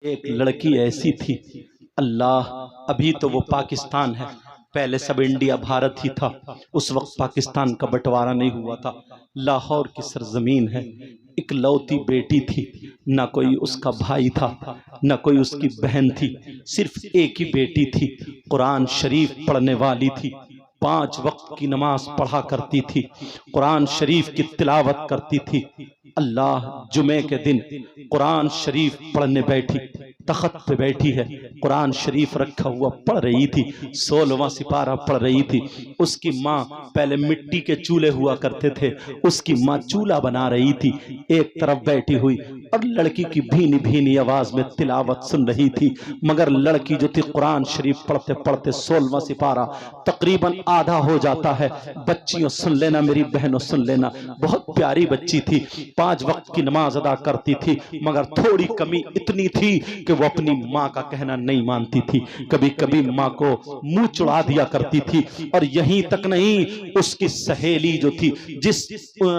एक लड़की ऐसी थी, अल्लाह, अभी तो वो पाकिस्तान है, पहले सब इंडिया भारत ही था। उस वक्त पाकिस्तान का बंटवारा नहीं हुआ था। लाहौर की सरजमीन है, इकलौती बेटी थी, ना कोई उसका भाई था, ना कोई उसकी बहन थी, सिर्फ एक ही बेटी थी। कुरान शरीफ पढ़ने वाली थी, 5 वक्त की नमाज पढ़ा करती थी, कुरान शरीफ की तिलावत करती थी। अल्लाह, जुमे के दिन कुरान शरीफ पढ़ने बैठी, तख्त पे बैठी है, कुरान शरीफ रखा हुआ पढ़ रही थी, 16वां सिपारा पढ़ रही थी। उसकी माँ, पहले मिट्टी के चूल्हे हुआ करते थे, उसकी माँ चूल्हा बना रही थी, एक तरफ बैठी हुई और लड़की की भीनी भीनी आवाज में तिलावत सुन रही थी। मगर लड़की जो थी कुरान शरीफ पढ़ते पढ़ते 16वां सिपारा तकरीबन आधा हो जाता है। बच्चियों सुन लेना, मेरी बहनों सुन लेना, बहुत प्यारी बच्ची थी, 5 वक्त की नमाज अदा करती थी, मगर थोड़ी कमी इतनी थी कि वो अपनी माँ का कहना नहीं मानती थी। कभी कभी माँ को मुंह चुड़ा दिया करती थी। और यहीं तक नहीं, उसकी सहेली जो थी,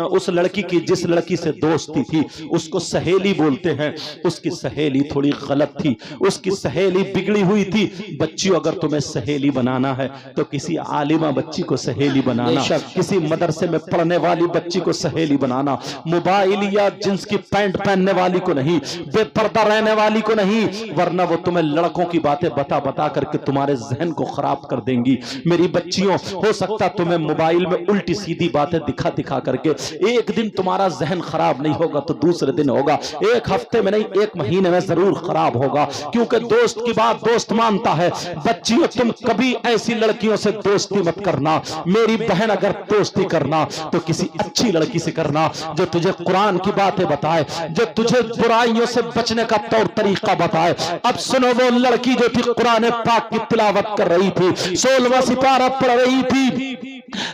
उस लड़की की जिस लड़की से दोस्ती थी, उसको सहेली बोलते हैं, उसकी सहेली थोड़ी गलत थी, उसकी सहेली बिगड़ी हुई थी। बच्चियों, अगर तुम्हें सहेली बनाना है तो किसी आलिमा बच्ची को सहेली बनाना, किसी मदरसे में पढ़ने वाली बच्ची को सहेली बनाना, मोबाइल या जींस की पैंट पहनने वाली को नहीं, बेपर्दा रहने वाली को नहीं, वरना वो तुम्हें लड़कों की बातें बता बता करके तुम्हारे जहन को खराब कर देंगी। मेरी बच्चियों, हो सकता तुम्हें मोबाइल में उल्टी सीधी बातें दिखा दिखा करके एक दिन तुम्हारा जहन खराब नहीं होगा तो दूसरे दिन होगा, एक हफ्ते में नहीं, 1 महीने में जरूर खराब होगा, क्योंकि दोस्त की बात दोस्त मानता है। बच्चियों, तुम कभी ऐसी लड़कियों से दोस्ती मत करना। मेरी बहन, अगर दोस्ती करना तो किसी अच्छी लड़की से करना, जो तुझे कुरान की बातें बताए, जो तुझे बुराइयों से बचने का तौर तरीका बताए। अब सुनो, वो लड़की जो थी कुरान पाक की तिलावत कर रही थी, 16वां सिपारा पढ़ रही थी,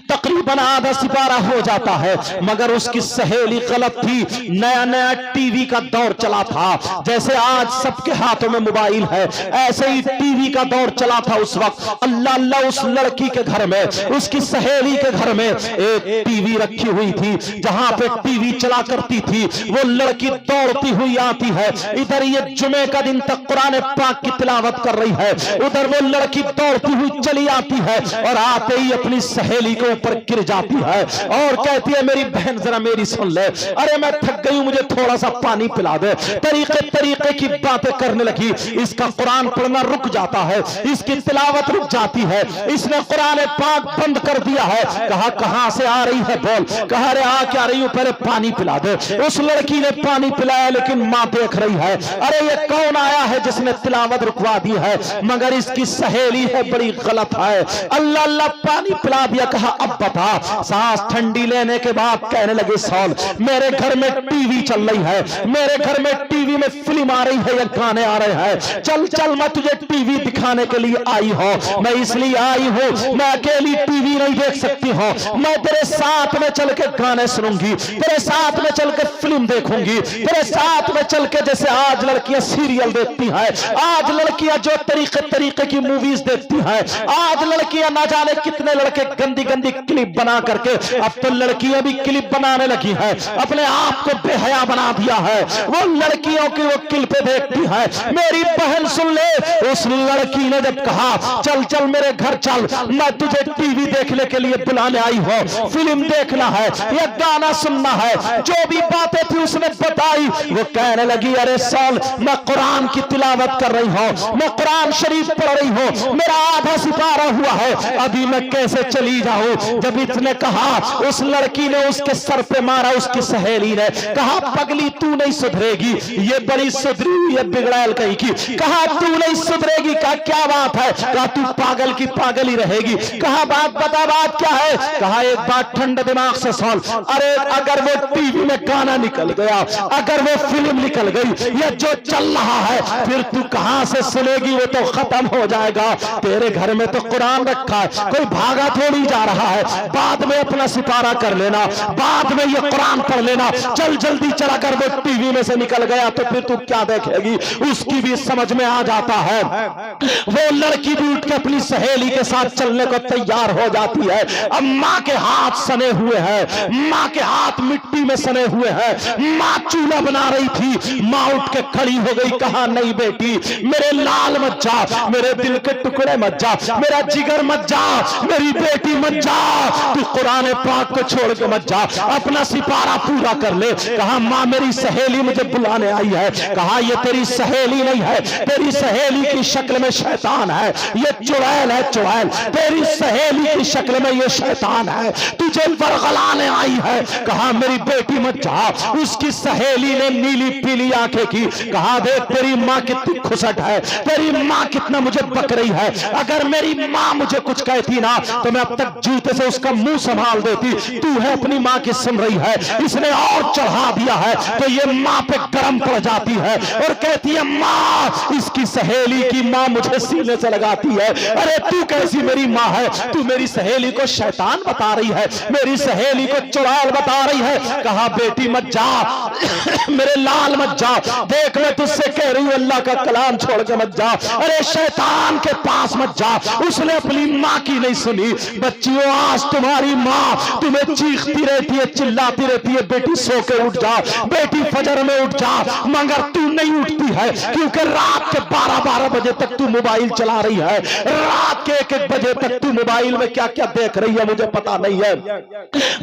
तकरीबन आधा सिपारा हो जाता है, मगर उसकी सहेली गलत थी। नया नया टीवी का दौर चला था, जैसे आज सबके हाथों में मोबाइल है, ऐसे ही टीवी का दौर चला था उस वक्त। अल्लाह अल्लाह, उस लड़की के घर में, उसकी सहेली के घर में एक टीवी रखी हुई थी, जहां पे टीवी चला करती थी। वो लड़की दौड़ती हुई आती है, इधर ये जुमे का दिन तक कुरान पाक की तिलावत कर रही है, उधर वो लड़की दौड़ती हुई चली आती है और आते ही अपनी सहेली के ऊपर गिर जाती है और कहती है, मेरी बहन जरा मेरी सुन ले, अरे मैं थक गई हूं, मुझे थोड़ा सा पानी पिला दे। तरीके तरीके की बातें करने लगी। इसका कुरान पढ़ना रुक जाता है, इसकी तिलावत रुक जाती है, इसने कुरान पाक बंद कर दिया है। कहा, कहां से आ रही है बोल, कहा, अरे आ क्या रही हूं, पहले पानी पिला दे। उस लड़की ने पानी पिलाया, लेकिन मां देख रही है, अरे ये कौन आया है जिसने तिलावत रुकवा दी है, मगर इसकी सहेली है, बड़ी गलत है। अल्लाह अल्लाह, पानी पिला दिया। कहा, अब बता। सांस ठंडी लेने के बाद कहने लगे, सॉल, मेरे घर में टीवी चल रही है, मेरे घर में टीवी में फिल्म आ रही है या गाने आ रहे हैं, चल चल मैं तुझे टीवी दिखाने के लिए आई हूं, मैं इसलिए आई हूं, मैं अकेली टीवी नहीं देख सकती हूं, मैं तेरे साथ में चल के गाने सुनूंगी, तेरे साथ में चल के फिल्म देखूंगी, तेरे साथ में चल के, जैसे आज लड़कियां सीरियल देखती हैं, आज लड़कियां जो तरीके तरीके की मूवीज देखती हैं, आज लड़कियां ना जाने कितने लड़के गंदी गंदी क्लिप बना करके, अब तो लड़कियां भी क्लिप बनाने लगी है, अपने आप को बेहया बना दिया है, वो लड़कियों की वो क्लिपें देखती है। मेरी बहन सुन ले, उस लड़की ने जब कहा, चल चल मेरे घर चल, मैं तुझे टीवी देखने के लिए बुलाने आई हूं, फिल्म देखना है या गाना सुनना है, जो भी बातें थी उसने बताई। वो कहने लगी, अरे साल, मैं कुरान की तिलावत कर रही हूं, मैं कुरान शरीफ पढ़ रही हूं, मेरा आधा सिपारा हुआ है, अभी मैं कैसे चली जाऊं। जब इसने कहा, उस लड़की ने उसके सर पे मारा, उसकी सहेली ने कहा, पगली तू नहीं सुधरेगी, ये बड़ी सुधरी हुई है बिगड़ैल कहीं की। कहा, तू नहीं सुधरेगी। कहा, क्या बात है। कहा, तू पागल की पागल ही रहेगी। कहा, बात बता, बात क्या है। कहा, एक बात ठंडे दिमाग से सुन, अरे अगर वो टीवी में गाना निकल गया, अगर वो फिल्म निकल गई, या जो चल रहा है, फिर तू कहां से सुनेगी, वो तो खत्म हो जाएगा। तेरे घर में तो कुरान रखा है, कोई भागा थोड़ी जा रहा है, बाद में अपना सिपारा कर लेना, बाद में ये कुरान पढ़ लेना, चल जल्दी चला कर। वो टीवी में से निकल गया तो फिर तू क्या देखेगी, उसकी भी समझ में आ जाता है। वो लड़की भी उठ के अपनी सहेली के साथ चलने को तैयार हो जाती है। अब माँ के हाथ सने हुए हैं, माँ के हाथ मिट्टी में सने हुए हैं। माँ चूल्हा बना रही थी, माँ उठ के खड़ी हो गई, कहा नहीं बेटी, मेरे लाल मत जा, मेरे दिल के टुकड़े मत जा, मेरा जिगर मत जा, मेरी बेटी मत जा, तू कुरान पाक को छोड़ के मत जा, अपना सिपारा पूरा कर ले। कहा माँ मेरी सहेली मुझे बुलाने आई है। कहा ये तेरी सहेली नहीं है, तेरी सहेली की शक्ल में शैतान है, ये चुड़ैल है, चुड़ैल तेरी सहेली की शक्ल में ये शैतान है, तुझे वरगलाने आई है। कहा मेरी बेटी मत जा। उसकी सहेली ने नीली पीली आंखें की, कहा देख तेरी माँ कितनी खुसट है, तेरी माँ कितना मुझे बक रही है, अगर मेरी माँ मुझे कुछ कहती ना तो मैं अब तक जूते से उसका मुंह संभाल देती। तू है अपनी माँ की सुन रही है, इसने और चढ़ा दिया है तो ये माँ पे गरम पड़ जाती है और कहती है माँ, इसकी सहेली की माँ मुझे सीने से लगाती है। अरे तू कैसी मेरी माँ है, तू मेरी सहेली को शैतान बता रही है, मेरी सहेली को चुड़ैल बता रही है। कहा बेटी मत जा, मेरे लाल मत जा, देख मैं तुझसे कह रही हूँ अल्लाह का कलाम छोड़ के मत जा, अरे शैतान के पास मत जा। उसने अपनी माँ की नहीं सुनी। बच्चियों आज तुम्हारी माँ तुम्हें चीखती रहती है, चिल्लाती रहती है, बेटी सो के उठ जा, बेटी फजर में उठ जा, मगर तू नहीं उठती है क्योंकि रात के 12-12 बजे तक तू मोबाइल चला रही है, रात के 1-1 बजे तक तू मोबाइल में क्या क्या देख रही है मुझे पता नहीं है,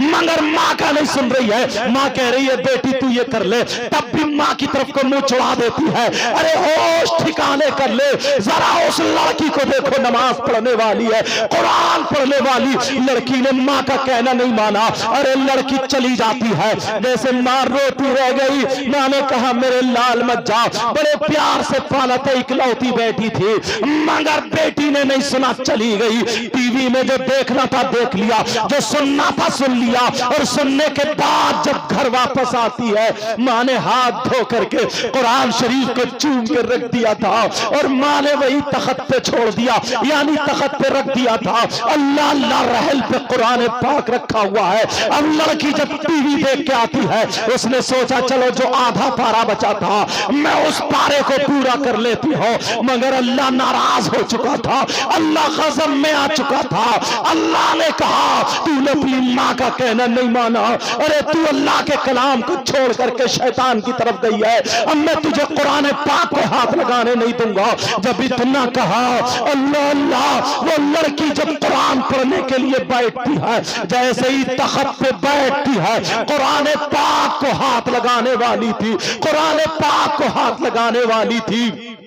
मगर माँ का नहीं सुन रही है। माँ कह रही है बेटी तू ये कर ले, तब भी माँ की तरफ को मुंह चढ़ा देती है। अरे होश ठिकाने कर ले, जरा उस लड़की को देखो, नमाज पढ़ने वाली है, कुरान पढ़ने वाली लड़की ने माँ का कहना नहीं माना। अरे लड़की चली जाती है, जैसे माँ रोती रह गई। माँ ने कहा मेरे लाल मत जा, बड़े प्यार से पाला था, इकलौती बेटी थी, मगर बेटी ने नहीं सुना, चली गई। टीवी में जो देखना था देख लिया, जो सुनना था सुन लिया, और सुनने के बाद जब घर वापस आती है, माँ ने हाथ धो करके कुरान शरीफ को चूम के रख दिया था और माँ ने वही तख्त पे छोड़ दिया, यानी तख्त पे रख दिया था। अल्लाह अल्लाह रहल पे कुरान पाक रखा हुआ है। अब लड़की जब टीवी देख के आती है, उसने सोचा चलो जो आधा पारा बचा था मैं उस पारे को पूरा कर लेती हूँ, मगर अल्लाह नाराज हो चुका था, अल्लाह गज़ब में आ चुका था। अल्लाह ने कहा तूने अपनी माँ का कहना नहीं माना, अरे तू अल्लाह के कलाम को छोड़ करके शैतान की तरफ गई है, अब मैं तुझे कुरान पाक पे हाथ लगाने नहीं दूंगा। जब इतना कहा अल्लाह अल्लाह, वो लड़की जब कुरान पढ़ने के लिए बैठती है, जैसे ही तख्त पे बैठती है, कुरान पाक को हाथ लगाने वाली थी, कुरान पाक को हाथ लगाने वाली थी,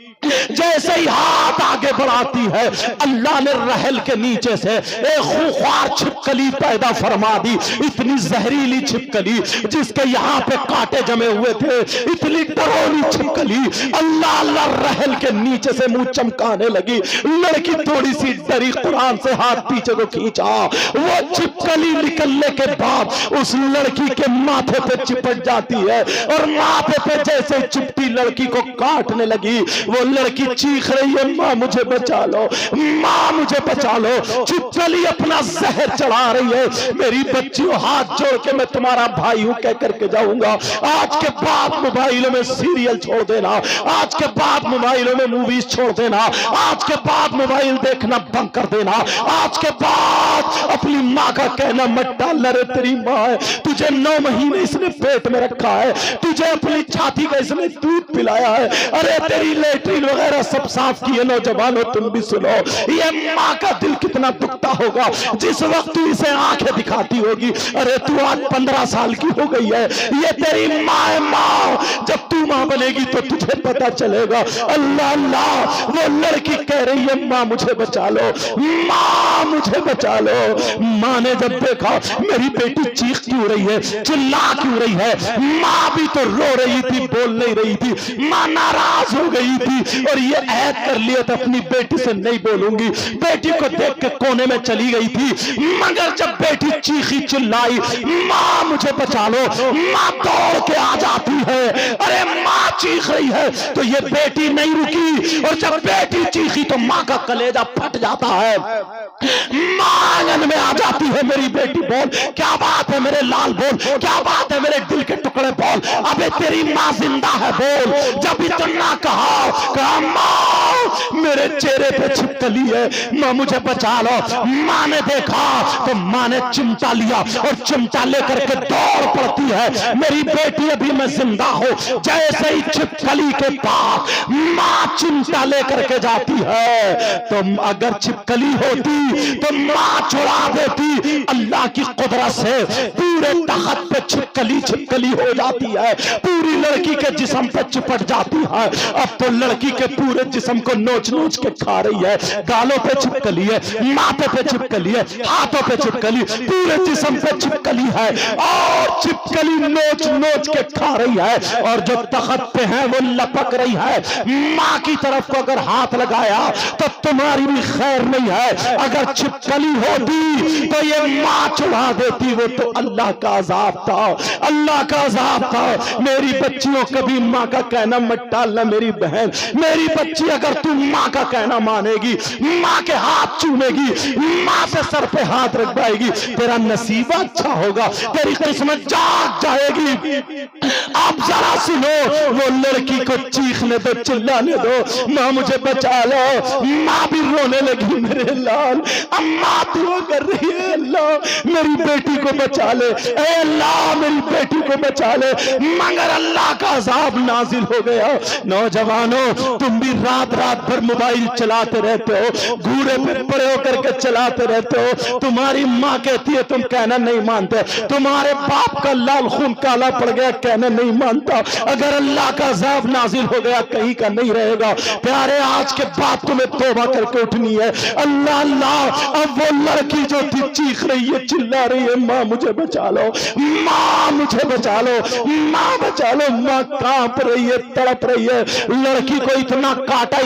जैसे ही हाथ आगे बढ़ाती है, अल्लाह ने रहल के नीचे से एक खूंखार छिपकली पैदा फरमा दी। इतनी जहरीली छिपकली जिसके यहाँ पे कांटे जमे हुए थे, इतनी डरावनी छिपकली। अल्लाह अल्लाह रहल के नीचे से मुंह चमकाने लगी। लड़की थोड़ी सी डरी, कुरान से हाथ पीछे को खींचा, वो छिपकली निकलने के बाद उस लड़की के माथे पे चिपट जाती है और माथे पे जैसे चिपटी लड़की को काटने लगी। वो लड़की चीख रही है माँ मुझे बचा लो, माँ मुझे बचा लो। छिपकली अपना जहर चढ़ा रही है। मेरी बच्चियों हाथ जोड़ के मैं तुम्हारा भाई हूं कह करके जाऊंगा, आज के बाद मोबाइलों में सीरियल छोड़ देना, आज के बाद मोबाइलों में मूवीज छोड़ देना, आज के बाद मोबाइल देखना बंद कर देना, आज के बाद अपनी माँ का कहना मत डालना। रे तेरी माँ है, तुझे 9 महीने इसने पेट में रखा है, तुझे अपनी छाती का इसने दूध पिलाया है, अरे तेरी लेटरिन वगैरह सब साफ किए। नौजवानों तुम भी सुनो, ये माँ का दिल कितना दुखता होगा जिस वक्त तू इसे आंखें दिखाती होगी। अरे तू आज 15 साल की हो गई है, ये तेरी माँ है। माँ जब तू माँ बनेगी तो तुझे पता चलेगा। अल्लाह अल्लाह, वो लड़की कह रही है माँ मुझे बचा लो, माँ मुझे बचा लो। माँ ने जब देखा मेरी बेटी चीख क्यों रही है, चिल्ला क्यों रही है, माँ भी तो रो रही थी, बोल नहीं रही थी, माँ नाराज हो गई थी और ये ऐद कर लिया था अपनी बेटी से नहीं बोलूंगी। बेटी को देख के कोने में चली गई थी, मगर जब बेटी चीखी चिल्लाई माँ मुझे बचा लो, माँ दौड़ के आ जाती है। अरे माँ चीख रही है तो ये बेटी नहीं रुकी, और जब बेटी चीखी तो माँ का कलेजा फट जाता है। आंगन में आ जाती है मेरी बेटी, बोल क्या बात है मेरे लाल, बोल क्या बात है मेरे दिल के टुकड़े, बोल अबे तेरी माँ जिंदा है, बोल। जब इतना कहा माँ मेरे चेहरे पे छिपकली है, माँ मुझे बचा लो। माँ ने देखा तो माँ ने चिमटा लिया और चिमटा लेकर के दौड़ पड़ती है, मेरी बेटी अभी मैं जिंदा हूं। जैसे ही छिपकली के पास माँ चिमटा लेकर के जाती है, तो अगर छिपकली होती तो माँ छुड़ा देती। अल्लाह की कुदरत से पूरे तख्त पे छिपकली हो जाती है, पूरी लड़की के जिस्म पे चिपट जाती है। अब तो लड़की के पूरे जिस्म को नोच नोच के खा रही है, गालों पे छिपकली है, माथे पे छिपकली है, हाथों पे छिपकली, पूरे जिस्म पे छिपकली है और छिपकली नोच नोच के खा रही है। और जो तख्त पे है वो लपक रही है। माँ की तरफ को अगर हाथ लगाया तो तुम्हारी भी खैर नहीं है। अगर छिपकली होती तो ये माँ छुड़ा देती, वो तो अल्लाह का अजाब था, अल्लाह का अजाब था। मेरी बच्चियों कभी माँ का कहना मत टालना मेरी बहन, मेरी बच्ची अगर तू माँ का कहना मानेगी, माँ के हाथ चूमेगी, माँ से सर पे हाथ रखवाएगी, तेरा नसीब अच्छा होगा, तेरी किस्मत जाग जाएगी। अब जरा सुनो, वो लड़की को चीखने दो, चिल्लाने दो, माँ मुझे बचा लो। माँ भी रोने लगी, मेरे लाल अम्मा दुआ कर रही है, अल्लाह मेरी बेटी को बचा ले, ए अल्लाह मेरी बेटी को बचा ले। मगर अल्लाह का अजाब नाजिल हो गया। नौजवानों तुम भी रात रात भर मोबाइल चलाते रहते हो, घूरे पे पड़े होकर के चलाते रहते हो। तुम्हारी माँ कहती है तुम कहना नहीं मानते, तुम्हारे बाप का लाल खून काला पड़ गया कहना नहीं मानता। अगर अल्लाह का अजाब नाजिल हो गया कहीं का नहीं रहेगा। प्यारे आज के बाद तुम्हें तौबा करके उठनी है। अल्लाह अल्लाह, अब वो लड़की जो थी चीख रही है, चिल्ला रही है, माँ मुझे बचा लो, माँ मुझे बचा लो, माँ बचा लो। माँ कांप रही है, तड़प रही है। लड़की को इतना काटा,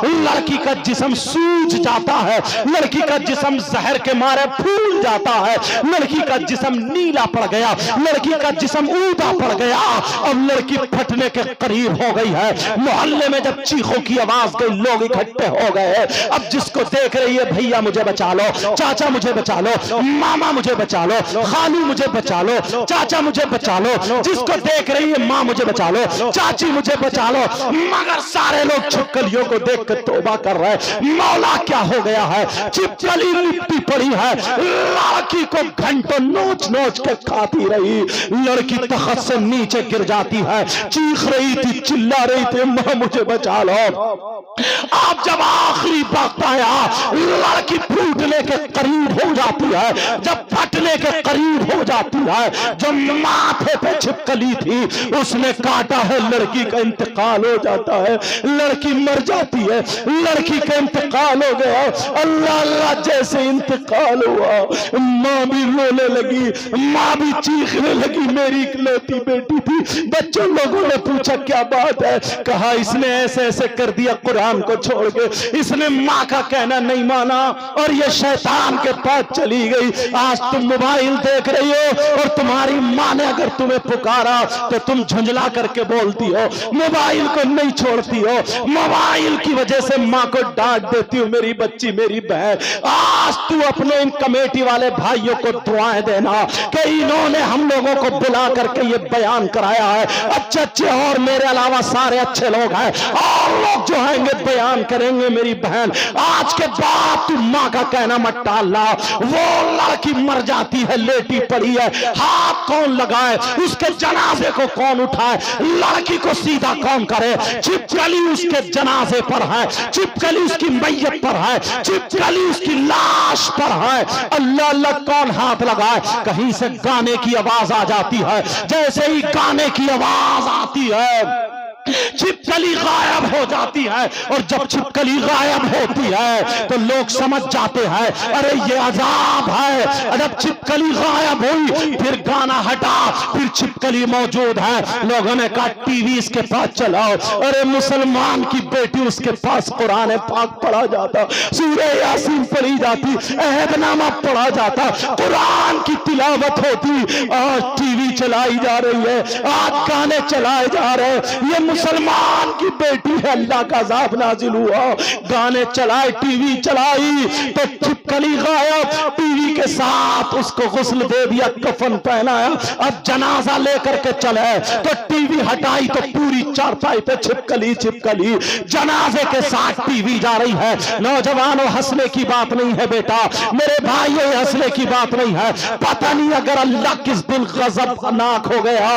लड़की का जिस्म सूज जाता है, लड़की का जिस्म जहर के मारे फूल जाता है, लड़की का जिस्म नीला पड़ गया, लड़की का जिस्म ऊदा पड़ गया। अब लड़की फटने के करीब हो गई है। मोहल्ले में जब चीखों की आवाज गई, लोग इकट्ठे हो गए। अब जिसको देख रही है, भैया मुझे बचा लो, चाचा मुझे बचा लो, मामा मुझे बचा लो, खालू मुझे बचा लो, चाचा मुझे बचा लो, जिसको देख रही है माँ मुझे बचा लो, चाची मुझे बचा लो। मगर सारे लोग छिपकलियों को देख कर तौबा कर रहे हैं। मौला क्या हो गया है, छिपकली लिपटी पड़ी है, लड़की को घंटों नोच नोच के खाती रही। लड़की तख्त से नीचे गिर जाती है, चीख रही थी, चिल्ला रही थी, माँ मुझे बचा लो। अब जब आखिरी वक्त आया, लड़की फूटने के करीब हो जाती है, जब फटने के करीब हो जाती है, जो माथे पे छिपकली थी उसने काटा है, लड़की का इंतकाल हो जाता है, लड़की मर जाती है, लड़की का इंतकाल हो गया। अल्लाह अल्लाह, जैसे इंतकाल हुआ माँ भी रोने लगी, माँ भी चीखने लगी, मेरी इकलौती बेटी थी। बच्चों लोगों ने पूछा क्या बात है, कहा इसने ऐसे ऐसे कर दिया, कुरान को छोड़ के इसने माँ का कहना नहीं माना और ये शैतान के पास चली गई। आज तुम मोबाइल देख रही हो और तुम्हारी माँ ने अगर तुम्हें पुकारा तो तुम झुंझला करके बोलती हो, मोबाइल को नहीं छोड़ती हो, मोबाइल की वजह से माँ को डांट देती हो। मेरी बच्ची, मेरी बहन, आज तू अपने इन कमेटी वाले भाइयों को दुआएं देना कि इन्होंने हम लोगों को बुला करके ये बयान कराया है। अच्छे अच्छे और मेरे अलावा सारे अच्छे लोग हैं और लोग जो आएंगे बयान करेंगे। मेरी बहन, आज के बाद तू माँ का कहना मत टालना। वो लड़की मर जाती है, लेटी पड़ी है, हाथ कौन लगाए, उसके जनाजे को कौन उठाए, लड़की को सीधा कौन करे? छिपकली उसके जनाजे पर है, छिपकली उसकी मैयत पर है, छिपकली उसकी लाश पर है। अल्लाह अल्लाह, कौन हाथ लगाए? कहीं से गाने की आवाज आ जाती है, जैसे ही गाने की आवाज आती है छिपकली गायब हो जाती है। और जब छिपकली गायब होती है तो लोग समझ जाते हैं अरे ये अजाब है। जब छिपकली गायब हुई, फिर गाना हटा, फिर छिपकली मौजूद है। लोगों ने कहा टीवी इसके पास चलाओ। अरे मुसलमान की बेटी, उसके पास कुरान पाक पढ़ा जाता, सूरह यासीन पढ़ी जाती, अहदनामा पढ़ा जाता, कुरान की तिलावत होती। और टीवी चलाई जा रही है, आज गाने चलाए जा रहे हैं। ये मुसलमान की बेटी है, अल्लाह का अज़ाब नाजिल हुआ, गाने चलाए, टीवी चलाई तो छिपकली गायब, टीवी के साथ उसको गुस्ल दे दिया, कफन पहनाया, अब जनाजा लेकर के चले तो टीवी हटाई तो पूरी चारपाई पे छिपकली छिपकली, जनाजे के साथ टीवी जा रही है। नौजवानों, हंसने की बात नहीं है बेटा, मेरे भाई, ये हंसने की बात नहीं है। पता नहीं अगर अल्लाह किस दिन गज़बनाक हो गया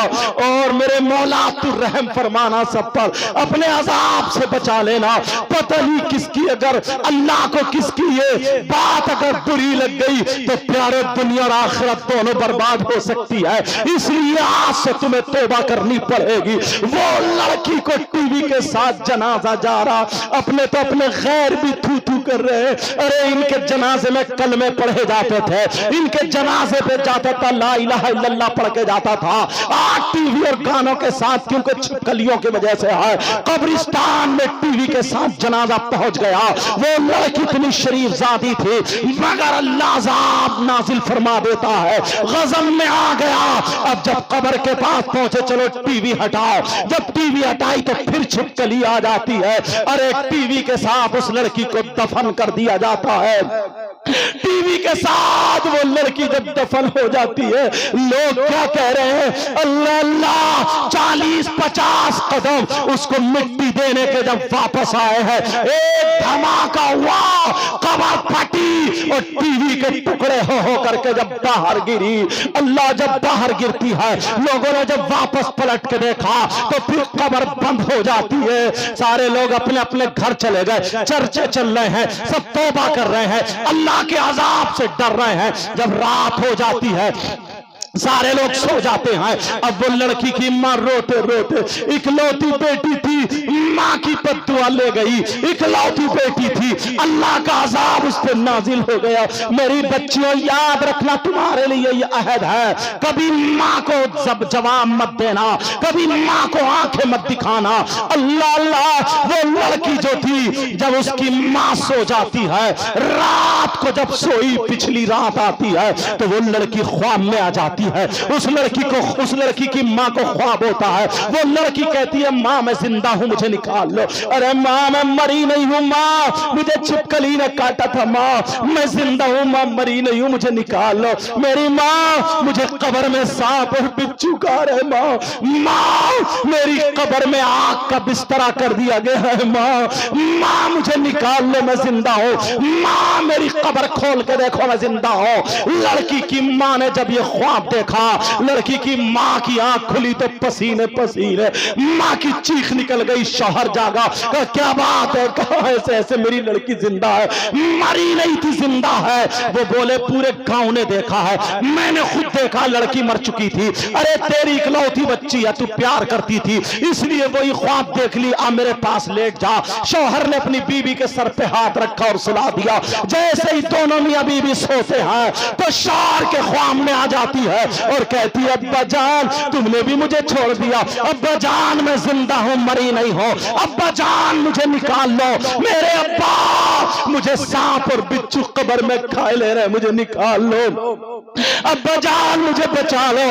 और मेरे मौला तू रहम फरमाना सब पर, अपने अजाब से बचा लेना। पता नहीं किसकी, अगर अल्लाह को किसकी ये बात अगर बुरी लग गई तो प्यारे दुनिया और आखिरत दोनों बर्बाद हो सकती है। इसलिए आज से तुम्हें तौबा करनी पड़ेगी। वो लड़की को टीवी के साथ जनाजा जा रहा, अपने तो अपने गैर भी थू थू कर रहे हैं। अरे इनके जनाजे में कलमे पढ़े जाते थे, इनके जनाजे पे जाता था ला इलाहा इल्लल्लाह पढ़ के जाता था। आज टीवी और गानों के साथ क्योंकि छिपकलियों की वजह से है, कब्रिस्तान में टीवी के साथ जनाजा पहुंच गया। वो लड़की इतनी शरीफ जादी थी, मगर अल्लाह अज़ाब नाजिल फरमा देता है, गज़ब में आ गया। अब जब कब्र के पास पहुंचे, चलो टीवी हटाओ, जब टीवी हटाई तो फिर छिपकली आ जाती है। अरे टीवी के साथ उस लड़की को दफन कर दिया जाता है। टीवी के साथ वो लड़की जब दफन हो जाती है, लोग क्या कह रहे हैं, अल्लाह अल्लाह, 40-50 कदम उसको मिट्टी देने के जब वापस आए हैं, एक धमाका हुआ, कब्र फटी और टीवी के टुकड़े हो करके जब बाहर गिरी। अल्लाह जब बाहर गिरती है, लोगों ने जब वापस पलट के देखा तो फिर कब्र बंद हो जाती है। सारे लोग अपने अपने घर चले गए, चर्चे चल रहे हैं, सब तौबा कर रहे हैं, अल्लाह के अजाब से डर रहे हैं। जब रात हो जाती है, सारे लोग सो जाते हैं। अब वो लड़की की माँ रोते रोते, इकलौती बेटी थी, माँ की बद्दुआ ले गई, इकलौती बेटी थी, अल्लाह का अज़ाब उस पर नाजिल हो गया। मेरी बच्चियों, याद रखना, तुम्हारे लिए ये अहद है, कभी माँ को जवाब मत देना, कभी माँ को आंखें मत दिखाना। अल्लाह अल्लाह, वो लड़की जो थी, जब उसकी माँ सो जाती है, रात को जब सोई, पिछली रात आती है तो वो लड़की ख्वाब में आ जाती है। उस लड़की की माँ को ख्वाब होता है। वो लड़की कहती है, माँ मैं जिंदा हूं, मुझे निकाल लो। अरे माँ मैं मरी नहीं हूं, माँ मुझे छिपकली ने काटा था, माँ मैं जिंदा हूं, माँ मरी नहीं हूं, मुझे निकाल लो। मेरी माँ, मुझे कब्र में सांप और बिच्छू खा रहे, माँ मेरी कब्र में आग का बिस्तरा कर दिया गया है, माँ मुझे निकाल लो, मैं जिंदा हूं, माँ मेरी कब्र खोल के देखो, मैं जिंदा हूं। लड़की की माँ ने जब ये ख्वाब देखा, लड़की की माँ की आंख खुली तो पसीने पसीने, माँ की चीख निकल गई। शौहर जागा, कहा क्या बात है, कहा ऐसे ऐसे मेरी लड़की जिंदा है, मरी नहीं थी, जिंदा है। वो बोले पूरे गांव ने देखा है, मैंने खुद देखा, लड़की मर चुकी थी। अरे तेरी इकलौती बच्ची है, तू प्यार करती थी, इसलिए वही ख्वाब देख ली, आ मेरे पास लेट जा। शौहर ने अपनी बीवी के सर पे हाथ रखा और सुला दिया। जैसे ही दोनों मियां बीवी सोते हैं तो शौहर के ख्वाब में आ जाती है और कहती है, अब्बा जान तुमने भी मुझे छोड़ दिया, अब्बा जान मैं जिंदा हूं, मरी नहीं हूं, अब्बा जान मुझे निकाल लो, मेरे अब्बा मुझे सांप और बिच्छू कब्र में खाए ले रहे, मुझे निकाल लो, अब्बा जान मुझे बचा लो।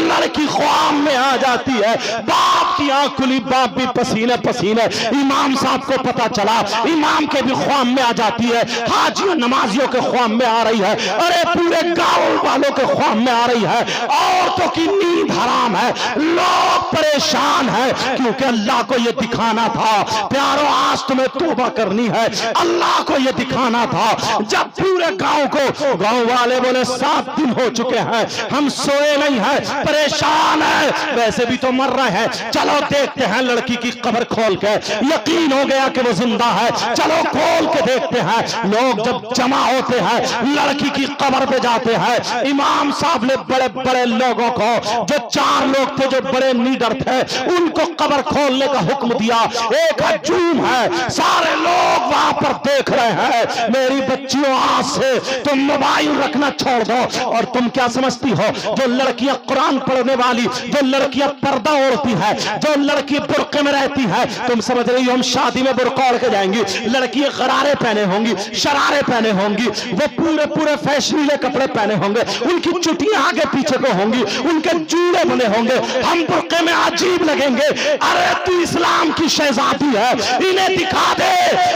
लड़की ख्वाब में आ जाती है, बाप की आंख खुली, बाप भी पसीने पसीने। इमाम साहब को पता चला, इमाम के भी ख्वाब में आ जाती है, हाजियों नमाजियों के ख्वाब में आ रही है, अरे पूरे गांव वालों के ख्वाब में आ रही है। औरतों की नींद हराम है, लोग परेशान हैं, क्योंकि अल्लाह को यह दिखाना था, प्यारों आज तुम्हें तौबा करनी है, अल्लाह को यह दिखाना था। जब पूरे गांव वाले बोले 7 दिन हो चुके हैं, हम सोए नहीं हैं, परेशान है, वैसे भी तो मर रहे हैं, चलो देखते हैं लड़की की कब्र खोल के, यकीन हो गया कि वो जिंदा है, चलो खोल के देखते हैं। लोग जब जमा होते हैं, लड़की की कब्र पे जाते हैं, इमाम साहब ने बड़े बड़े लोगों को, जो 4 लोग थे जो बड़े नीडर थे, उनको कब्र खोलने का हुक्म दिया। एक हजूम है, सारे लोग वहां पर देख रहे हैं। मेरी बच्चियों, आज से तुम मोबाइल रखना छोड़ दो, और तुम क्या समझती हो, जो लड़कियां कुरान पढ़ने वाली, जो लड़कियां पर्दा ओढ़ती है, जो लड़की बुर्के में रहती है, तुम समझ रही हो हम शादी में बुर्का ओढ़ के जाएंगी, लड़कियां गरारे पहने होंगी, शरारे पहने होंगी, वो पूरे पूरे फैशनीले कपड़े पहने होंगे, उनकी चुटियां आगे पीछे को होंगी, उनके जूड़े बने होंगे, हम बुर्के में अजीब लगेंगे। अरे तू इस्लाम की शहजादी है, इन्हें दिखा दे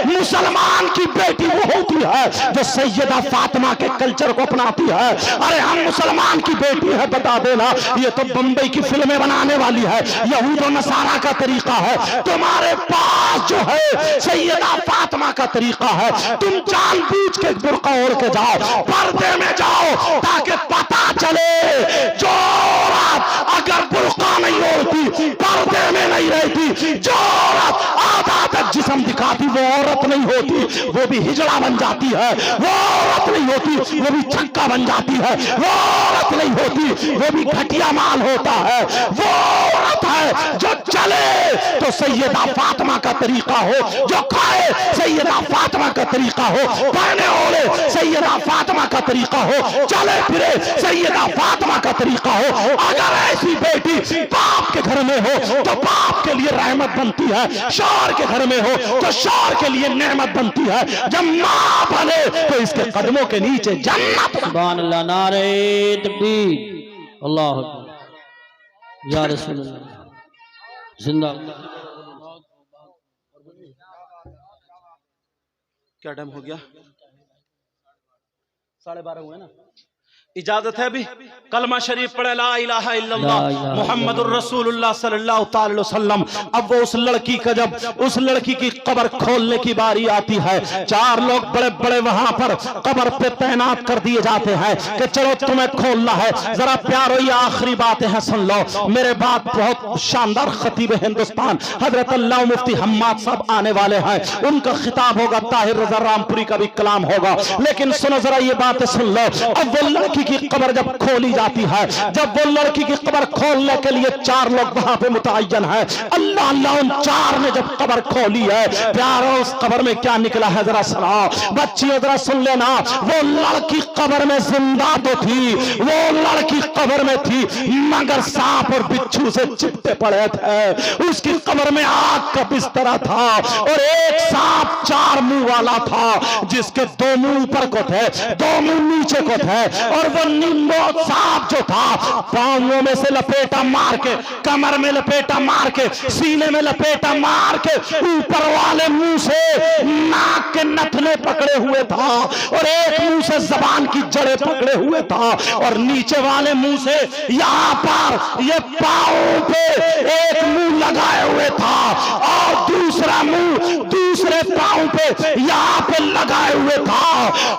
मुसलमान की बेटी वो होती है जो सैयदा फातिमा के कल्चर को अपनाती है। अरे हम मुसलमान की बेटी है, बता देना ये तो बंबई की फिल्में बनाने वाली है, यहूद और नसारा का तरीका है, तुम्हारे पास जो है सैयदा फातिमा का तरीका है। तुम जानबूझ के बुर्का ओढ़ के जाओ, पर्दे में जाओ, ताकि पता चले जो औरत अगर बुर्का नहीं ओढ़ती, पर्दे में नहीं रहती, जो औरत आधा तक जिस्म दिखाती वो औरत नहीं होती, वो भी हिजड़ा बन जाती है। वो औरत नहीं होती, वो भी छक्का बन जाती है। वो औरत नहीं होती, वो भी घटिया माल होता है। वो औरत है जो चले तो सैयदा फातिमा का तरीका हो, जो खाए सैयदा फातिमा का तरीका हो, पहने ओढ़े सैयदा फातिमा का तरीका हो, चले फिरे सैयदा फातिमा का तरीका हो। अगर ऐसी बेटी बाप के घर में हो तो बाप के लिए रहमत बनती है, शौहर के घर में हो तो शौहर के लिए नेमत बनती है। जब मां बने तो इसके कदमों के नीचे जन्नत। सुभान अल्लाह, नारे तकबीर, अल्लाह अकबर, या रसूल अल्लाह, जिंदा। क्या टाइम हो गया? 12:30 हुए ना। इजाजत है अभी कलमा शरीफ पढ़े, ला इलाहा इल्लल्लाह मुहम्मदुर रसूलुल्लाह सल्लल्लाहु अलैहि वसल्लम। अब वो उस लड़की का, जब उस लड़की की कब्र खोलने की बारी आती है, 4 लोग बड़े बड़े वहां पर कब्र पे तैनात कर दिए जाते हैं कि चलो तुम्हें खोलना है। जरा प्यारो ये आखिरी बातें हैं, सुन लो मेरे बात। बहुत शानदार खतीब हिंदुस्तान हजरत अल्लाह मुफ्ती हम्माद साहब आने वाले हैं, उनका खिताब होगा, ताहिर रजा रामपुरी का भी कलाम होगा। लेकिन सुनो जरा ये बातें सुन लो। अब वो लड़की की कब्र जब खोली जाती है, जब वो लड़की की कब्र खोलने के लिए 4 लोग वहां पे मुतय्यन है, अल्लाह अल्लाह उन 4 ने जब कब्र खोली है, प्यारो उस कब्र में क्या निकला है जरा सुनाओ बच्चियों, जरा सुन लेना। वो लड़की कब्र में जिंदा तो थी, वो लड़की कब्र में थी, मगर सांप और बिच्छू से चिपटे पड़े थे। उसकी कब्र में आग का बिस्तरा था और एक सांप 4 मुंह वाला था, जिसके 2 मुंह ऊपर को थे, 2 मुंह नीचे को थे। और वो निम्बो सांप जो था, पांवों में से लपेटा मार के, कमर में लपेटा मार के, सीने में लपेटा मार के, ऊपर वाले मुंह से नाक के नथने पकड़े हुए था और एक मुंह से जबान की जड़ें पकड़े हुए था और नीचे वाले मुंह से यहां पर ये पांव पे एक मुंह लगाए हुए था और दूसरा मुंह दूसरे पांव पे यहां पे लगाए हुए था।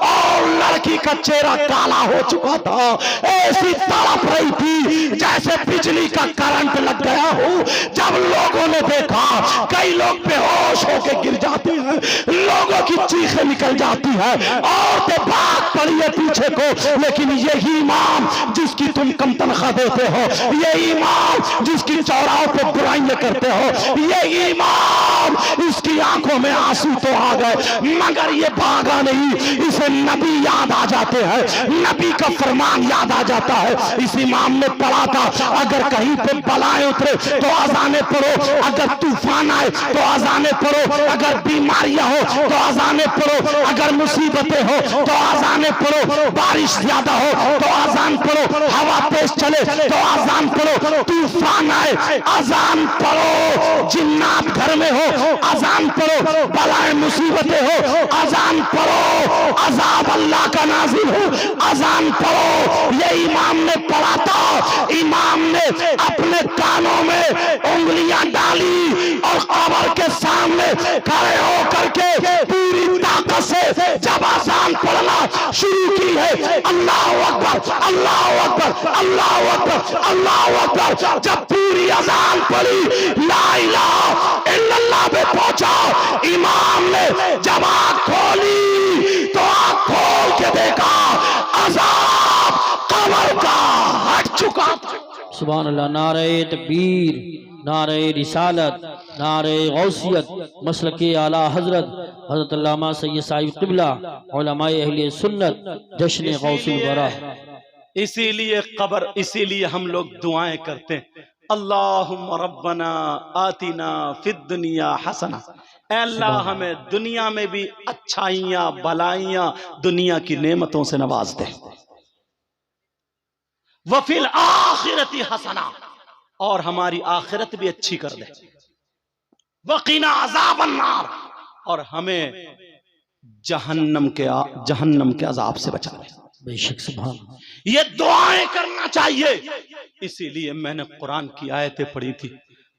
और लड़की का चेहरा काला हो चुका था, ऐसी तड़प रही थी जैसे बिजली का करंट लग गया हो। जब लोगों ने देखा, कई लोग बेहोश होकर गिर जाते हैं, लोगों की चीखें निकल जाती है, औरतें भाग पड़ी है पीछे को। लेकिन यही इमाम जिसकी तुम कम तनख्वाह देते हो, यही इमाम जिसकी चौराहों पे बुराइयां करते हो, यही इमाम, इसकी आंखों में आंसू तो आ गए मगर ये भागा नहीं। इसे नबी याद आ जाते हैं, नबी का फरमान याद आ जाता है। इस इमाम ने पढ़ा था, अगर कहीं पे बलाएं उतरे तो अजाने पढ़ो, अगर तूफान आए तो अजाने पढ़ो, अगर बीमारियां हो तो अजाने पढ़ो, अगर मुसीबतें हो तो अजाने पढ़ो, बारिश ज्यादा हो तो अजान पढ़ो, हवा तेज चले तो अजान पढ़ो, तूफान आए अजान पढ़ो, जिन्नात घर में हो अजान पढ़ो, बलाएं मुसीबतें हो अजान पढ़ो, अजाब अल्लाह का नाजिल हो अजान पढ़ो। ये इमाम ने पढ़ा था। इमाम ने अपने कानों में उंगलियां डाली और कब्र के सामने खड़े होकर के पूरी ताकत से जब अजान पढ़ना शुरू की है, अल्लाह अकबर अल्लाह अकबर अल्लाह अकबर अल्लाह अकबर, जब पूरी अजान पढ़ी, ला इलाहा इल्लल्लाह पे पहुंचा, इमाम ने जब आंख खोली तो आंख खोल के देखा अजाब कब्र का हट चुका। सुभान अल्लाह, नारे तकबीर, नारे रिसालत, नारे गौसियत, मसलके आला हजरत हजरत अल्लामा सैयद साहिब क़िबला, उलमाए अहले सुन्नत, जश्न गौसुल वरा। इसीलिए कब्र, इसीलिए हम लोग दुआएं करते हैं, अल्लाहुम्मा रब्बना आतिना फिद दुनिया हसना, ऐ अल्लाह हमें दुनिया में भी अच्छाइयां भलाइयां दुनिया की नेमतों से नवाज दे, वफिल आखिरती हसना, और हमारी आखिरत भी अच्छी कर दे, वकीना अज़ाबन नार, और हमें जहन्नम के अजाब से बचा ले। बेशक सुभान अल्लाह। ये दुआएं करना चाहिए। इसीलिए मैंने कुरान की आयतें पढ़ी थी।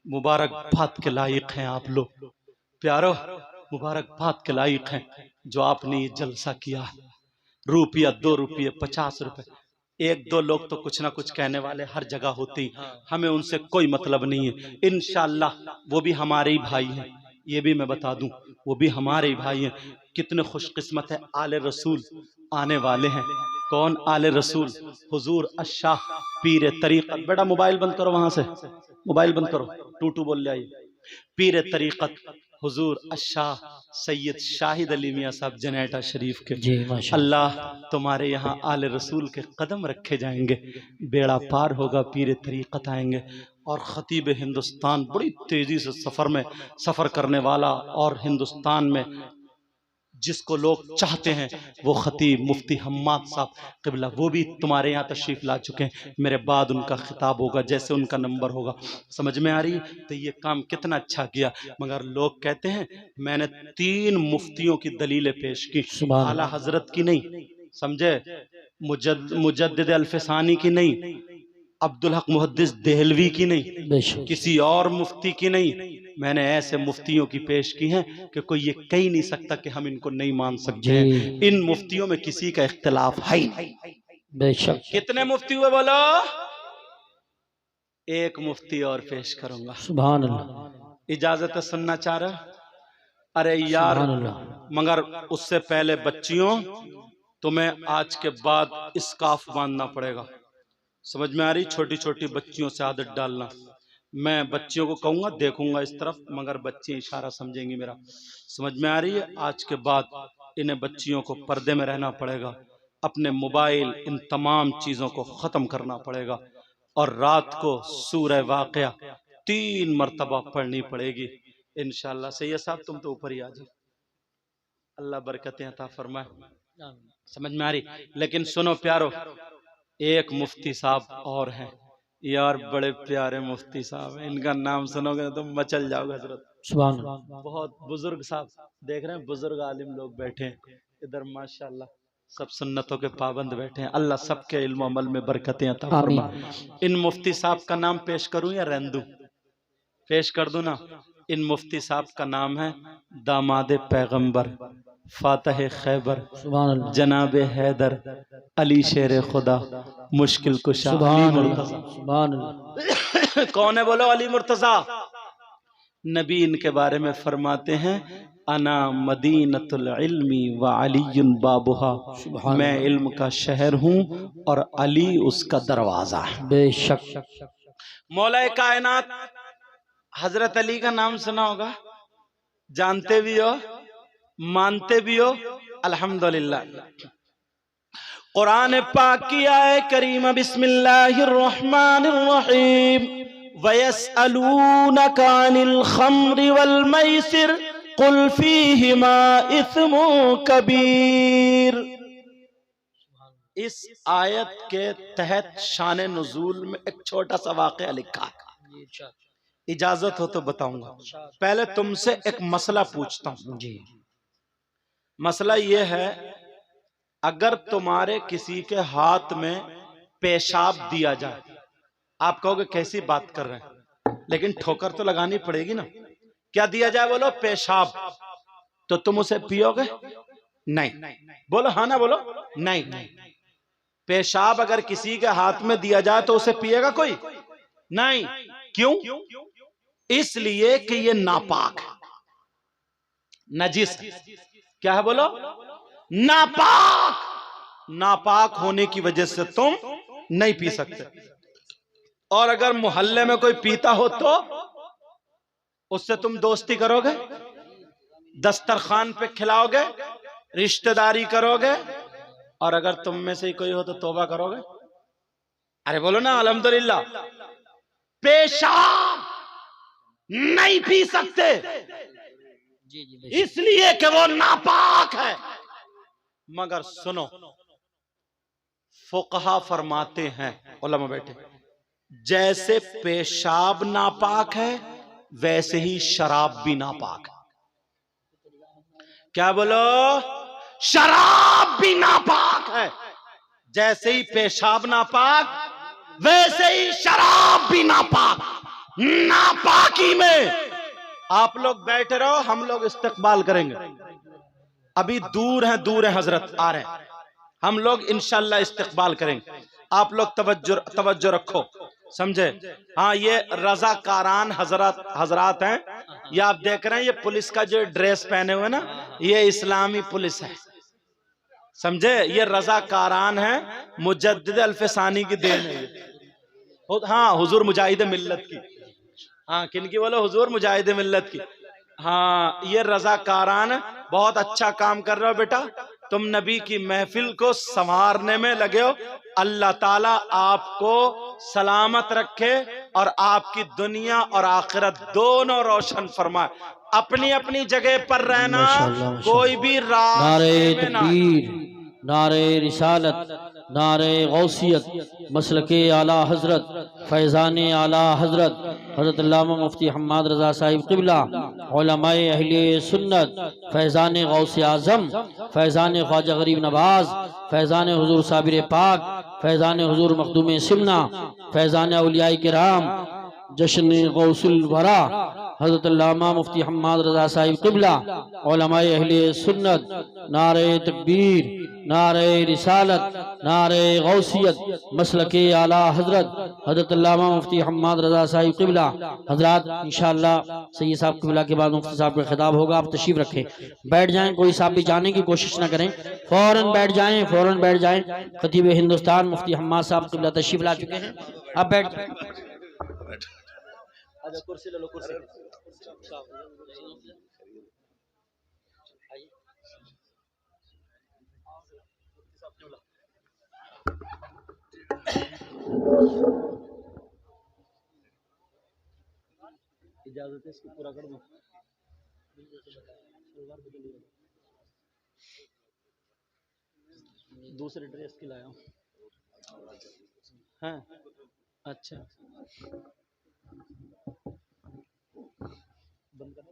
मुबारकबाद के लायक हैं आप लोग प्यारो, मुबारकबाद के लायक हैं जो आपने ये जलसा किया। रुपया 2 रुपये 50 रुपए, 1-2 लोग तो कुछ ना कुछ कहने वाले हर जगह होते ही, हमें उनसे कोई मतलब नहीं है। इंशाअल्लाह वो भी हमारे ही भाई हैं, ये भी मैं बता दूं, वो भी हमारे ही भाई हैं। कितने खुशकिस्मत है, आले रसूल आने वाले हैं। कौन आले रसूल? हुजूर अशाह पीर तरीक़त। बेटा मोबाइल बंद करो, वहां से मोबाइल बंद करो, टूटू बोल ले आई। पीर तरीक़त हुजूर अशाह सैयद शाहिद अली मियाँ साहब जनेटा शरीफ के। जी माशाअल्लाह। अल्लाह तुम्हारे यहाँ आले रसूल के कदम रखे जाएंगे, बेड़ा पार होगा, पीर तरीक़त आएंगे। और ख़तीब हिंदुस्तान, बड़ी तेज़ी से सफ़र करने वाला, और हिंदुस्तान में जिसको लोग चाहते हैं वो ख़तीब मुफ्ती हम्माद साहब क़िबला, वो भी तुम्हारे यहाँ तशरीफ़ ला चुके हैं। मेरे बाद उनका खिताब होगा, जैसे उनका नंबर होगा। समझ में आ रही? तो ये काम कितना अच्छा किया। मगर लोग कहते हैं मैंने 3 मुफ्तियों की दलीलें पेश की, आला हजरत की नहीं, समझे, मुजद्दिद अल्फसानी की नहीं, अब्दुल हक मुहद्दिस देहलवी की नहीं, किसी और मुफ्ती की नहीं। मैंने ऐसे मुफ्तियों की पेश की हैं कि कोई ये कह ही नहीं सकता कि हम इनको नहीं मान सकते हैं। इन मुफ्तियों में किसी का इख्तिलाफ है ही नहीं। बेशक। कितने मुफ्ती हुए बोलो? एक मुफ्ती और पेश करूंगा। सुभान अल्लाह। इजाजत है, सुनना चाह रहे? अरे यार, मगर उससे पहले बच्चियों, तुम्हें आज के बाद स्कार्फ बांधना पड़ेगा। समझ में आ रही? छोटी छोटी बच्चियों से आदत डालना। मैं बच्चियों को कहूंगा, देखूंगा इस तरफ, मगर बच्ची इशारा समझेंगी मेरा। समझ में आ रही है? आज के बाद इन्हें बच्चियों को पर्दे में रहना पड़ेगा, अपने मोबाइल, इन तमाम चीजों को खत्म करना पड़ेगा, और रात को सूरह वाक़िया 3 मरतबा पढ़नी पड़ेगी इंशाअल्लाह। सैयद साहब तुम तो ऊपर ही आ जाओ, अल्लाह बरकतें अता फरमाए। समझ में आ रही? लेकिन सुनो प्यारो, एक मुफ्ती साहब और हैं यार, बड़े प्यारे मुफ्ती साहब हैं। इनका नाम सुनोगे तो तुम मचल जाओगे हजरत। सुभान अल्लाह। बहुत बुजुर्ग साहब, देख रहे हैं बुजुर्ग आलिम लोग बैठे हैं इधर, माशाल्लाह सब सुन्नतों के पाबंद बैठे हैं। अल्लाह सबके इल्म अमल में बरकतें अता फरमाए। इन मुफ्ती साहब का नाम पेश करूं या रहने दूं? पेश कर दूं ना? इन मुफ्ती साहब का नाम है दामाद पैगंबर, फातह खैबर, जनाब हैदर अली शेर खुदा, मुश्किल कुशा अली मुर्तज़ा। कौन है बोलो? अली मुर्तज़ा। नबी इनके बारे में फरमाते हैं, अना मदीनतुल इल्मी व अलीयुन बाबुहा, मैं इल्म का शहर हूँ और अली उसका दरवाजा है। बेशक। मौला कायनात हजरत अली का नाम सुना होगा, जानते भी हो, मानते भी हो, अल्हम्दुलिल्लाह। कुरान पाक की आयत करीमा, बिस्मिल्लाहिर रहमानिर रहीम, वयसअलूनका अनिल खम्रि वल मैसिर कुल फीहिमा इस्मुन कबीर। इस आयत के तहत शान नुज़ूल में एक छोटा सा वाक़या लिखा है, इजाजत हो तो बताऊंगा। पहले तुमसे एक मसला पूछता हूं जी। मसला यह है, अगर तुम्हारे किसी के हाथ में पेशाब दिया जाए, आप कहोगे कैसी बात कर रहे हैं, लेकिन ठोकर तो लगानी पड़ेगी ना। क्या दिया जाए बोलो? पेशाब। तो तुम उसे पियोगे? नहीं। बोलो हाँ ना बोलो? नहीं। पेशाब अगर किसी के हाथ में दिया जाए तो उसे पिएगा कोई? नहीं। क्यों? इसलिए कि ये नापाक है, नजिस। क्या है बोलो? नापाक। नापाक होने की वजह से तुम नहीं पी सकते। और अगर मोहल्ले में कोई पीता हो तो उससे तुम दोस्ती करोगे, दस्तरखान पे खिलाओगे, रिश्तेदारी करोगे, और अगर तुम में से कोई हो तो तौबा करोगे? अरे बोलो ना अल्हम्दुलिल्लाह। पेशाब नहीं पी सकते जी जी बेशक। इसलिए कि वो नापाक है। मगर सुनो, फुकहा फरमाते हैं, उलमा बैठे, जैसे पेशाब नापाक है वैसे ही शराब भी नापाक है। क्या बोलो? शराब भी नापाक है। जैसे ही पेशाब नापाक वैसे ही शराब भी नापाक। नापाकी में आप लोग बैठे रहो, हम लोग इस्तकबाल करेंगे। अभी दूर है हजरत आ रहे हैं, हम लोग इंशाल्लाह इस्तकबाल करेंगे। आप लोग तवज्जो रखो, समझे? हाँ, ये रजाकारान हजरात हैं। ये आप देख रहे हैं, ये पुलिस का जो ड्रेस पहने हुए ना, ये इस्लामी पुलिस है, समझे? ये रजाकारान है, मुजद्दिद अल्फसानी की देन है ये। हाँ, हुजूर मुजाहिद मिल्लत की। हाँ, किनकी बोलो? हुजूर मुजाहिद मिल्लत की। हाँ, ये रजाकारान बहुत अच्छा काम कर रहे हो बेटा, तुम नबी की महफिल को संवारने में लगे हो। अल्लाह ताला आपको सलामत रखे और आपकी दुनिया और आखिरत दोनों रोशन फरमाए। अपनी अपनी जगह पर रहना, माशाअल्लाह, माशाअल्लाह। कोई भी नारे रास्ते में ना। तकबीर, नारे रिसालत, नारे गौसियत, मसलके आला हजरत, फैज़ान आला हजरत हजरत अल्लामा मुफ्ती हम्माद रज़ा साहिब क़िबला, उलमाए अहले सुन्नत, फैज़ान गौस आज़म, फैज़ान ख्वाजा गरीब नवाज, फैज़ान हुजूर साबिर पाक, फैज़ान हुजूर मखदूम सिमना, फैज़ान औलियाए किराम, जश्न गौसुल वरा हजरत अल्लामा मुफ्ती हम्माद रज़ा साहिब क़िबला, उलमाए अहले सुन्नत, नारे तकबीर, नारे रिसालत, नारे गौसियत, मसलके आला हजरत हजरत अल्लामा मुफ्ती हम्माद रज़ा साहिब क़िबला। हजरात इंशाअल्लाह सैयद साहब क़िबला के बाद मुफ्ती साहब का खिताब होगा। आप तशरीफ रखें, बैठ जाएं, कोई साहब भी जाने की कोशिश ना करें, फौरन बैठ जाएं, फौरन बैठ जाएं। खतीब हिंदुस्तान मुफ्ती हम्माद साहब क़िबला तशरीफ ला चुके हैं, अब बैठ जाएं। कुर्सी ले लो, कुर्सी। इजाजत है, इसको पूरा कर दो। दूसरे ड्रेस की लाया हूँ। हाँ, अच्छा, बंद कर दो।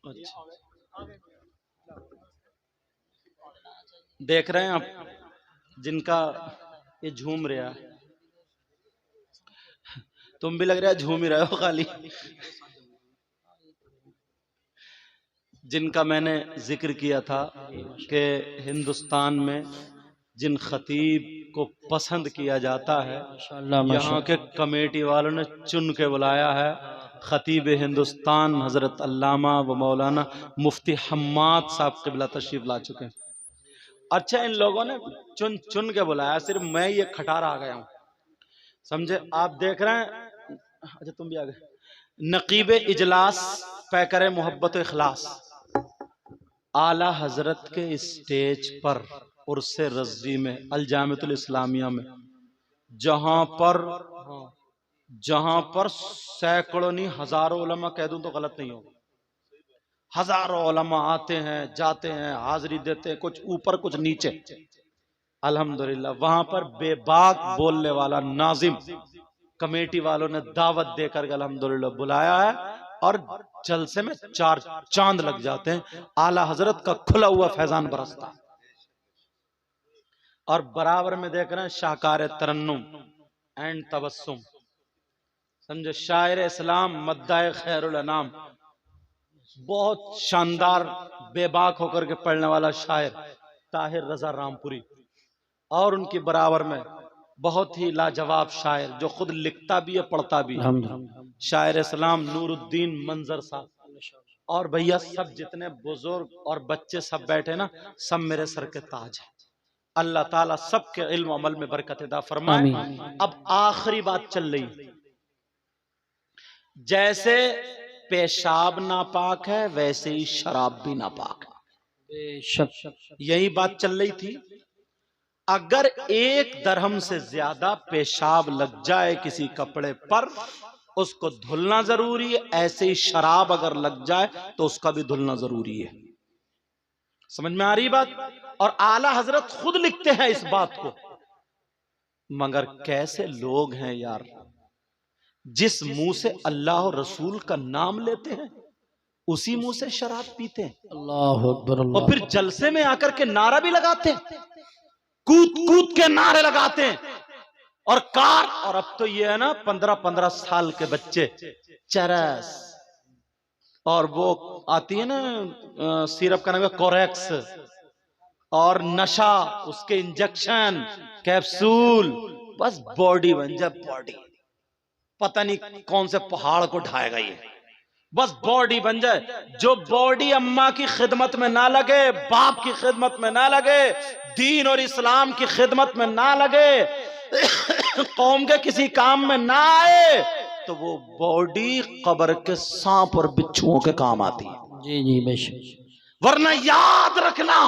अच्छा, देख रहे हैं आप, जिनका ये झूम रहा है, तुम भी लग रहा है झूम ही रहे हो खाली। जिनका मैंने जिक्र किया था कि हिंदुस्तान में जिन खतीब को पसंद किया जाता है, यहाँ के कमेटी वालों ने चुन के बुलाया है। खतीब हिंदुस्तान हजरत अल्लामा व मौलाना मुफ्ती हम्माद साहब क़िबला तशरीफ ला चुके हैं। अच्छा, इन लोगों ने चुन चुन के बुलाया, सिर्फ मैं ये खटारा आ गया हूँ, समझे? आप देख रहे हैं। अच्छा, तुम भी आ गए। नकीब इजलास पैकर मोहब्बत इखलास आला हजरत के स्टेज पर उर्से रज़वी में अल-जामिअतुल इस्लामिया में, जहां पर सैकड़ों नहीं हजारों उलमा, कह दूं तो गलत नहीं होगा, हजारों उलमा आते हैं, जाते हैं, हाजिरी देते हैं, कुछ ऊपर कुछ नीचे। अल्हम्दुलिल्लाह वहां पर बेबाक बोलने वाला नाजिम कमेटी वालों ने दावत देकर अल्हम्दुलिल्लाह बुलाया है और जलसे में 4 चांद लग जाते हैं। आला हजरत का खुला हुआ फैजान बरसता और बराबर में देख रहे हैं शाहकार तरन्नुम एंड तबस्सुम, समझे? शायर इस्लाम मद्दाए खैरुल अनाम, बहुत शानदार बेबाक होकर के पढ़ने वाला शायर ताहिर रजा रामपुरी, और उनके बराबर में बहुत ही लाजवाब शायर जो खुद लिखता भी है पढ़ता भी है, शायर इस्लाम नूरुद्दीन मंजर साहब। और भैया सब जितने बुजुर्ग और बच्चे सब बैठे ना, सब मेरे सर के ताज है। अल्लाह ताला सबके इल्म अमल में बरकत अता फरमाए। अब आखिरी बात चल रही, जैसे पेशाब नापाक है वैसे ही शराब भी नापाक है। यही बात चल रही थी। अगर 1 दरहम से ज्यादा पेशाब लग जाए किसी कपड़े पर, उसको धुलना जरूरी है। ऐसे ही शराब अगर लग जाए तो उसका भी धुलना जरूरी है। समझ में आ रही बात? और आला हजरत खुद लिखते हैं इस बात को। मगर कैसे लोग हैं यार, जिस मुंह से अल्लाह और रसूल का नाम लेते हैं उसी मुंह से शराब पीते हैं। अल्लाहु अकबर, अल्लाह। और फिर जलसे में आकर के नारा भी लगाते हैं, कूद कूद के नारे लगाते हैं। और कार, और अब तो ये है ना 15-15 साल के बच्चे चरस, और वो आती है ना सिरप का नाम है कोरेक्स, और नशा, उसके इंजेक्शन, कैप्सूल, बस बॉडी बन जाए बॉडी। पता नहीं कौन से पहाड़ को ढाएगा ये, बस बॉडी बन जाए। जो बॉडी अम्मा की खिदमत में ना लगे, बाप की खिदमत में ना लगे, दीन और इस्लाम की खिदमत में ना लगे, कौम के किसी काम में ना आए, तो वो बॉडी कब्र के सांप और बिच्छुओं के काम आती है। जी जी बेशक। वरना याद रखना,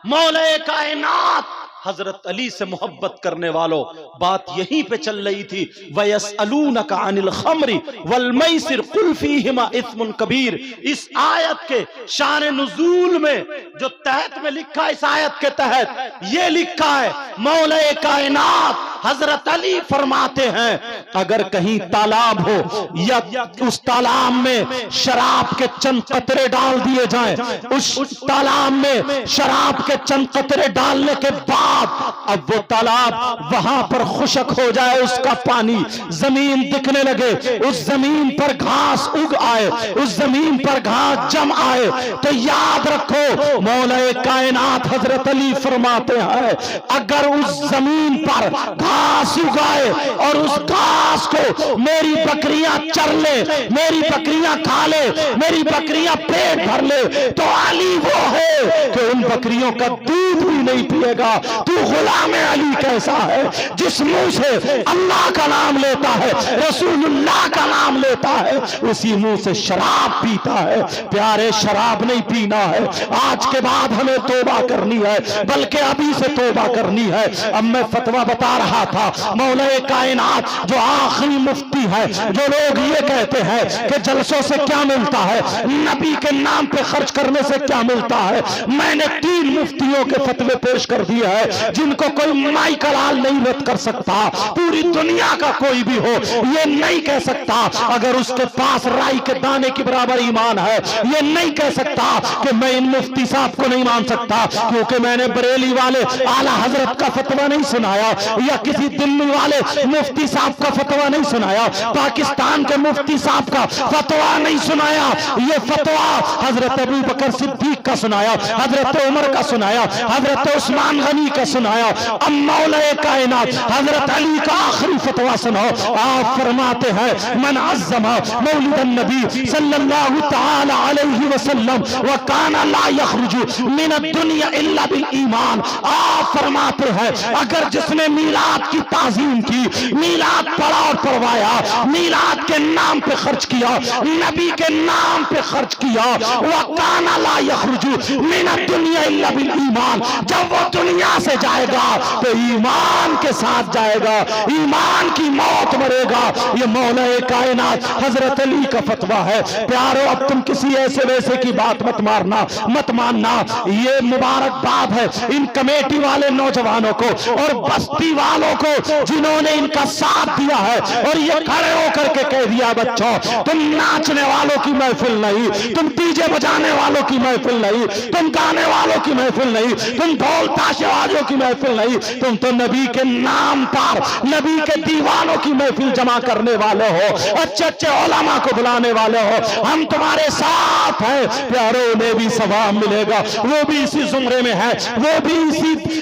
मौला कायनात हजरत अली से मोहब्बत करने वालों, बात यहीं पे चल रही थी। वयसअलूनका अनिल खम्रि वल मैसिर कुल फीहिमा इस्मुन कबीर। इस आयत के शान नुज़ूल में जो तहत में लिखा है, इस आयत के तहत ये लिखा है, मौला कायनात हजरत अली फरमाते हैं, अगर कहीं तालाब हो या उस तालाब में शराब के चंद कतरे डाल दिए जाएं, उस तालाब में शराब के चंद कतरे डालने के बाद अब वो तालाब वहां पर खुशक हो जाए, उसका पानी जमीन दिखने लगे, उस जमीन पर घास उग आए, उस जमीन पर घास जम आए, तो याद रखो मौला कायनात हजरत अली फरमाते हैं, अगर उस जमीन पर घास उगाए और उस घास को मेरी बकरियां चर ले, मेरी बकरियां खा ले, मेरी बकरियां पेट भर ले, तो अली वो है कि उन बकरियों का दूध भी नहीं पिएगा। तू गुलाम अली कैसा है, जिस मुंह से अल्लाह का नाम लेता है, रसूलुल्लाह का नाम लेता है, उसी मुंह से शराब पीता है। प्यारे, शराब नहीं पीना है। आज के बाद हमें तौबा करनी है, बल्कि अभी से तौबा करनी है। अब मैं फतवा बता रहा था, मौला कायनात जो आखिरी मुफ्ती है, जो लोग ये कहते हैं कि जलसों से क्या मिलता है, नबी के नाम पे खर्च करने से क्या मिलता है, मैंने 3 मुफ्तियों के फतवे पेश कर दिए हैं, जिनको कोई माई का लाल नहीं रद्द कर सकता। पूरी दुनिया का कोई भी हो ये नहीं कह सकता, अगर उसके पास राई के दाने के बराबर ईमान है, ये नहीं कह सकता कि मैं इन मुफ्ती साहब को नहीं मान सकता, क्योंकि मैंने बरेली वाले आला हजरत का फतवा नहीं सुनाया, या किसी दिल्ली वाले मुफ्ती साहब का फतवा नहीं सुनाया, पाकिस्तान के मुफ्ती साहब का फतवा नहीं सुनाया। ये फतवा हजरत अबू बकर सिद्दीक का सुनाया, हजरत उमर का सुनाया, हजरत उस्मान गनी का सुनाया। अब मौला कायनात हजरत अली का आखिरी फतवा सुनाओ। आप फरमाते हैं, मन अज़्ज़मा मौलिदन नबी सल्लल्लाहु तआला अलैहि वसल्लम व काना ला यखरुजु मिन दुनिया इल्ला बिल ईमान। आप फरमाते हैं, अगर जिसने मीलाद की ताज़ीम की, मीलाद पढ़ा और पढ़वाया, मीलाद के नाम पे खर्च किया, नबी के नाम पे खर्च किया, व काना ला यखरुजु मिन दुनिया इल्ला बिल ईमान, जब वो दुनिया से जाएगा तो ईमान के साथ जाएगा, ईमान की मौत मरेगा। ये मौला कायनात हजरत अली का फतवा है। प्यारो, अब तुम किसी ऐसे वैसे की बात मत मारना, मत मानना। ये मुबारकबाद है इन कमेटी वाले नौजवानों को और बस्ती वालों को, जिन्होंने इनका साथ दिया है और ये खड़े होकर के कह दिया, बच्चों तुम नाचने वालों की महफिल नहीं, तुम डीजे बजाने वालों की महफिल नहीं, तुम गाने वालों की महफिल नहीं, तुम ढोल ताशे वालों की महफिल नहीं, तुम तो नबी के नाम पर नबी के दीवानों की महफिल जमा करने वाले हो, अच्छे अच्छे उलमा को बुलाने वाले हो। हम तुम्हारे साथ हैं प्यारों, उन्हें भी सवाब मिलेगा, वो भी इसी जुमरे में है, वो भी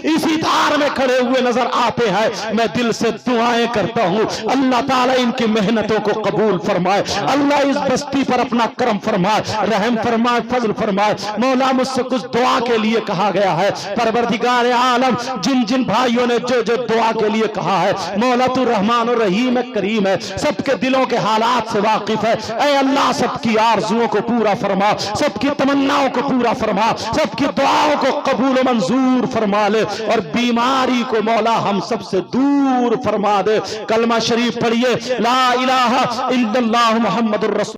इसी धार में खड़े हुए नजर आते हैं। मैं दिल से दुआएं करता हूँ, अल्लाह ताला इनकी मेहनतों को कबूल फरमाए, अल्लाह इस बस्ती पर अपना करम फरमाए, रहम फरमाए, फजल फरमाए। मौला, मुझसे कुछ दुआ के लिए कहा गया है, पर परवरदिगार आलम जिन जिन भाइयों ने जो जो दुआ के लिए कहा है, मौला तू रहमान और रहीम है, करीम है, सबके दिलों के हालात से वाकिफ है। ऐ अल्लाह सबकी आरजुओं को पूरा फरमा, सबकी तमन्नाओं को पूरा फरमा, सबकी दुआओं को कबूल मंजूर फरमा ले और बीमारी को मौला हम सबसे दूर फरमा दे। कलमा शरीफ पढ़िए, ला इलाहा इल्लल्लाह मुहम्मदुर रसूल।